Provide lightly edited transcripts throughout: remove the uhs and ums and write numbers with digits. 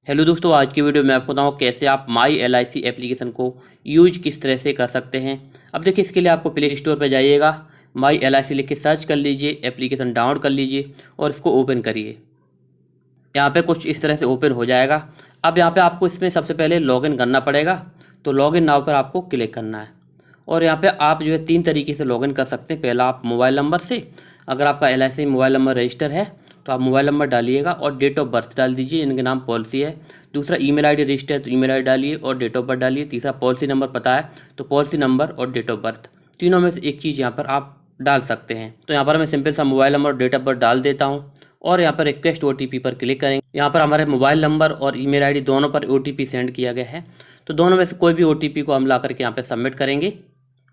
Hello दोस्तों, आज की वीडियो में आपको बताऊँ कैसे आप माई LIC एप्लीकेशन को यूज किस तरह से कर सकते हैं। अब देखिए, इसके लिए आपको प्ले स्टोर पर जाइएगा, माई LIC लिख के सर्च कर लीजिए, एप्लीकेशन डाउनलोड कर लीजिए और इसको ओपन करिए। यहाँ पे कुछ इस तरह से ओपन हो जाएगा। अब यहाँ पे आपको इसमें सबसे पहले लॉगिन करना पड़ेगा, तो लॉगिन नाउ पर आपको क्लिक करना है। और यहाँ पे आप जो है 3 तरीके से लॉगिन कर सकते हैं। पहला, आप मोबाइल नंबर से, अगर आपका LIC मोबाइल नंबर रजिस्टर है तो आप मोबाइल नंबर डालिएगा और डेट ऑफ बर्थ डाल दीजिए, इनके नाम पॉलिसी है। दूसरा, ईमेल आईडी रजिस्टर है तो ईमेल आईडी डालिए और डेट ऑफ बर्थ डालिए। तीसरा, पॉलिसी नंबर पता है तो पॉलिसी नंबर और डेट ऑफ बर्थ, तीनों में से एक चीज़ यहाँ पर आप डाल सकते हैं। तो यहाँ पर मैं सिंपल सा मोबाइल नंबर और डेट ऑफ बर्थ डाल देता हूँ और यहाँ पर रिक्वेस्ट OTP पर क्लिक करेंगे। यहाँ पर हमारे मोबाइल नंबर और ईमेल आईडी दोनों पर OTP सेंड किया गया है, तो दोनों में से कोई भी OTP को हम ला करके यहाँ पर सबमिट करेंगे।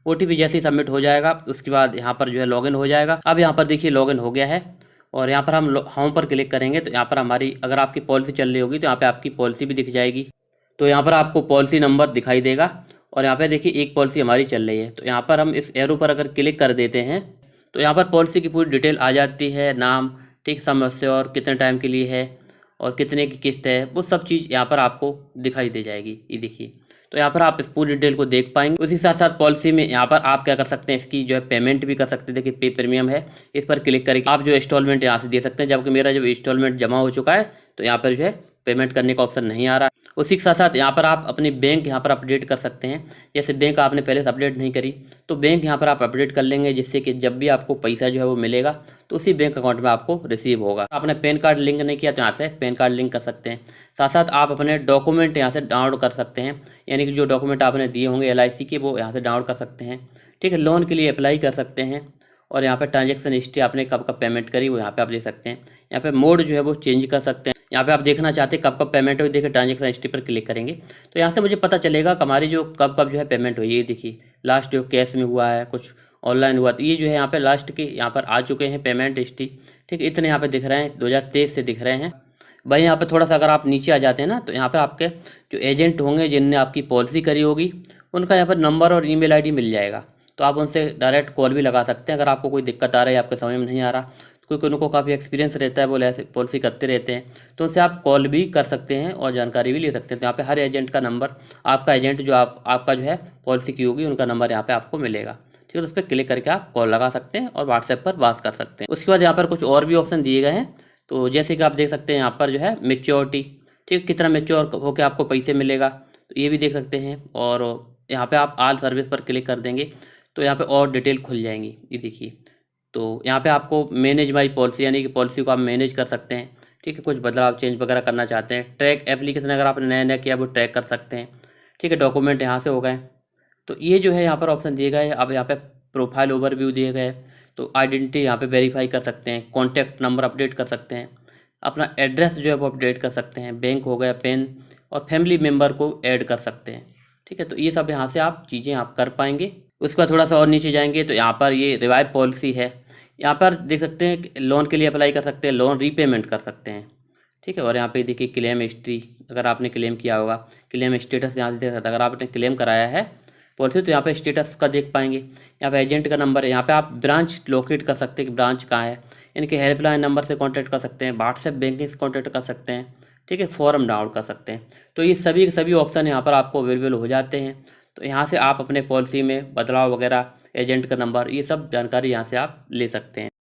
OTP जैसे ही सबमिट हो जाएगा उसके बाद यहाँ पर जो है लॉगिन हो जाएगा। अब यहाँ पर देखिए लॉगिन हो गया है और यहाँ पर हम होम पर क्लिक करेंगे तो यहाँ पर हमारी, अगर आपकी पॉलिसी चल रही होगी तो यहाँ पे आपकी पॉलिसी भी दिख जाएगी। तो यहाँ पर आपको पॉलिसी नंबर दिखाई देगा और यहाँ पे देखिए एक पॉलिसी हमारी चल रही है। तो यहाँ पर हम इस एरो पर अगर क्लिक कर देते हैं तो यहाँ पर पॉलिसी की पूरी डिटेल आ जाती है, नाम, ठीक, समस्या और कितने टाइम के लिए है और कितने की किस्त है, वो सब चीज़ यहाँ पर आपको दिखाई दे जाएगी। ये देखिए, तो यहाँ पर आप इस पूरी डिटेल को देख पाएंगे। उसी साथ साथ पॉलिसी में यहाँ पर आप क्या कर सकते हैं, इसकी जो है पेमेंट भी कर सकते हैं। देखिए पे प्रीमियम है, इस पर क्लिक करके आप जो इंस्टॉलमेंट यहाँ से दे सकते हैं। जबकि मेरा जो इंस्टॉलमेंट जमा हो चुका है तो यहाँ पर जो है पेमेंट करने का ऑप्शन नहीं आ रहा। उसी के साथ साथ यहाँ पर आप अपनी बैंक यहाँ पर अपडेट कर सकते हैं। जैसे बैंक आपने पहले से अपडेट नहीं करी तो बैंक यहाँ पर आप अपडेट कर लेंगे, जिससे कि जब भी आपको पैसा जो है वो मिलेगा तो उसी बैंक अकाउंट में आपको रिसीव होगा। आपने पैन कार्ड लिंक नहीं किया तो यहाँ से पैन कार्ड लिंक कर सकते हैं। साथ साथ आप अपने डॉक्यूमेंट यहाँ से डाउनलोड कर सकते हैं, यानी कि जो डॉक्यूमेंट आपने दिए होंगे LIC के वो यहाँ से डाउनलोड कर सकते हैं। ठीक है, लोन के लिए अप्लाई कर सकते हैं और यहाँ पे ट्रांजैक्शन हिस्ट्री आपने कब कब पेमेंट करी वो यहाँ पे आप देख सकते हैं। यहाँ पे मोड जो है वो चेंज कर सकते हैं। यहाँ पे आप देखना चाहते हैं कब कब पेमेंट हुई, देखिए ट्रांजैक्शन हिस्ट्री पर क्लिक करेंगे तो यहाँ से मुझे पता चलेगा कि हमारी जो कब कब जो है पेमेंट हुई है। ये देखिए, लास्ट जो कैश में हुआ है, कुछ ऑनलाइन हुआ, तो ये जो है यहाँ पे लास्ट के यहाँ पर आ चुके हैं पेमेंट हिस्ट्री। ठीक, इतने यहाँ पे दिख रहे हैं, 2023 से दिख रहे हैं। भाई यहाँ पे थोड़ा सा अगर आप नीचे आ जाते हैं ना तो यहाँ पर आपके जो एजेंट होंगे जिनने आपकी पॉलिसी करी होगी उनका यहाँ पर नंबर और ईमेल आईडी मिल जाएगा, तो आप उनसे डायरेक्ट कॉल भी लगा सकते हैं। अगर आपको कोई दिक्कत आ रही है, आपके समझ में नहीं आ रहा, क्योंकि उनको काफ़ी एक्सपीरियंस रहता है, वो ऐसे पॉलिसी करते रहते हैं, तो उनसे आप कॉल भी कर सकते हैं और जानकारी भी ले सकते हैं। तो यहाँ पे हर एजेंट का नंबर, आपका एजेंट जो आपका जो है पॉलिसी की होगी उनका नंबर यहाँ पे आपको मिलेगा। ठीक है, तो उस पर क्लिक करके आप कॉल लगा सकते हैं और व्हाट्सएप पर बात कर सकते हैं। उसके बाद यहाँ पर कुछ और भी ऑप्शन दिए गए हैं, तो जैसे कि आप देख सकते हैं यहाँ पर जो है मेच्योरिटी, ठीक, कितना मेच्योर होकर आपको पैसे मिलेगा तो ये भी देख सकते हैं। और यहाँ पे आप ऑल सर्विस पर क्लिक कर देंगे तो यहाँ पे और डिटेल खुल जाएंगी। ये देखिए, तो यहाँ पे आपको मैनेज माई पॉलिसी, यानी कि पॉलिसी को आप मैनेज कर सकते हैं। ठीक है, कुछ बदलाव चेंज वगैरह करना चाहते हैं, ट्रैक एप्लीकेशन अगर आपने नया नया किया वो ट्रैक कर सकते हैं। ठीक है, डॉक्यूमेंट यहाँ से हो गए, तो ये जो है यहाँ पर ऑप्शन दिए गए। अब यहाँ पे प्रोफाइल ओवरव्यू दिए गए, तो आइडेंटिटी यहाँ पे वेरीफाई कर सकते हैं, कॉन्टैक्ट नंबर अपडेट कर सकते हैं, अपना एड्रेस जो है वो अपडेट कर सकते हैं, बैंक हो गया, पेन, और फैमिली मेम्बर को ऐड कर सकते हैं। ठीक है, तो ये सब यहाँ से आप चीज़ें आप कर पाएंगे। उसके बाद थोड़ा सा और नीचे जाएंगे तो यहाँ पर ये रिवाइव पॉलिसी है, यहाँ पर देख सकते हैं कि लोन के लिए अप्लाई कर सकते हैं, लोन रीपेमेंट कर सकते हैं। ठीक है, और यहाँ पे देखिए क्लेम हिस्ट्री, अगर आपने क्लेम किया होगा, क्लेम स्टेटस यहाँ से देख सकते हैं। अगर आपने क्लेम कराया है पॉलिसी तो यहाँ पे स्टेटस का देख पाएंगे। यहाँ पे एजेंट का नंबर है, यहाँ पे आप ब्रांच लोकेट कर सकते हैं कि ब्रांच कहाँ है, इनके हेल्पलाइन नंबर से कांटेक्ट कर सकते हैं, व्हाट्सएप बैंकिंग से कांटेक्ट कर सकते हैं। ठीक है, फॉर्म डाउनलोड कर सकते हैं। तो ये सभी के सभी ऑप्शन यहाँ पर आपको अवेलेबल हो जाते हैं। तो यहाँ से आप अपने पॉलिसी में बदलाव वगैरह, एजेंट का नंबर, ये सब जानकारी यहाँ से आप ले सकते हैं।